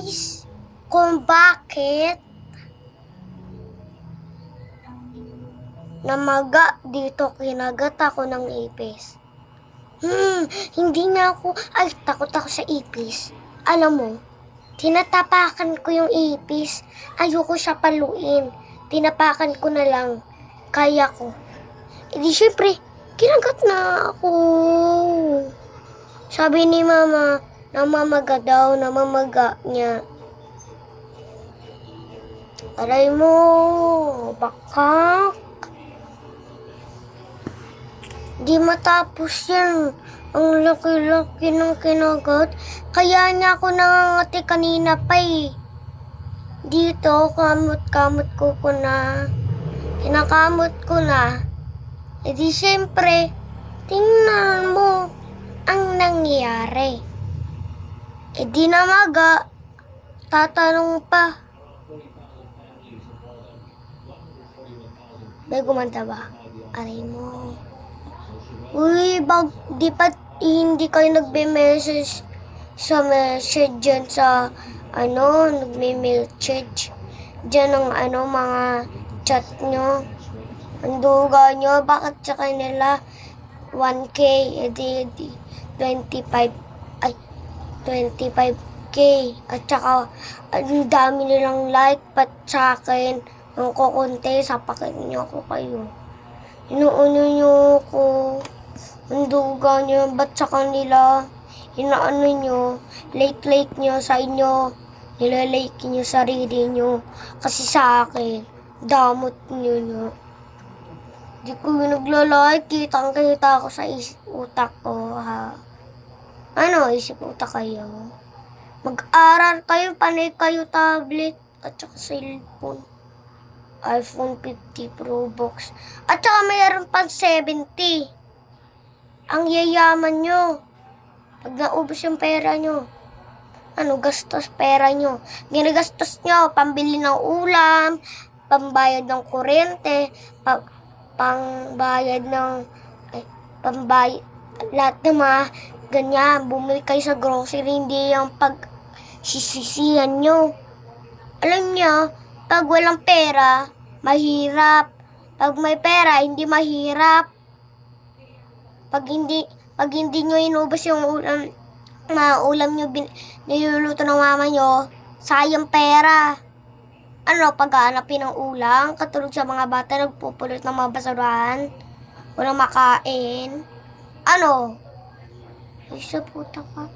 guys kung bakit namaga dito, kinagat ako ng ipis. Hindi na ako, takot ako sa ipis. Alam mo, tinatapakan ko yung ipis. Ayoko siya paluin. Tinapakan ko na lang. Kaya ko. E di syempre, kinagat na ako. Sabi ni mama, namamaga daw, namamaga niya. Aray mo, baka. Di matapos yan. Ang laki-laki ng kinagat. Kaya niya ako nangangati kanina pa eh. Dito, kamot-kamot ko na. Kinakamot ko na. E di syempre, tingnan mo ang nangyari. E di namaga. Tatanong pa. May gumanda ba? Aray mo. Uy, hindi kayo nagbe-message sa message dyan sa, nagme-message dyan ng, mga chat nyo. Ang duga nyo, bakit sa kanila 1K, edi 25K. At saka, ang dami nilang like, pat sa akin, ang kukunti, sapakin nyo ako kayo. Inuuno nyo ako. Ang duga nyo, ba't sa kanila, inaano nyo, like nyo sa inyo, nilalike nyo sarili nyo, kasi sa akin, damot nyo. Di ko naglalike, kitang-kita ako sa isip utak ko, ha. Isip utak kayo? Mag-aral kayo, panay kayo tablet, at saka cellphone. iPhone 50 Pro Box. At saka mayroon pang 70. Ang yayaman nyo. Pag naubos yung pera nyo. Gastos pera nyo. Ginagastos nyo, pambili ng ulam, pambayad ng kuryente, pambayad lahat ng mga ganyan. Bumili kayo sa grocery, hindi yung pagsisisihan nyo. Alam nyo, pag walang pera, mahirap. Pag may pera, hindi mahirap. Pag hindi nyo inubos yung ulam nyo niluluto ng mama nyo, sayang pera. Paghahanapin ng ulam, katulog sa mga bata, nagpupulot ng mga basurahan, walang makain. Ay, sa puta ka.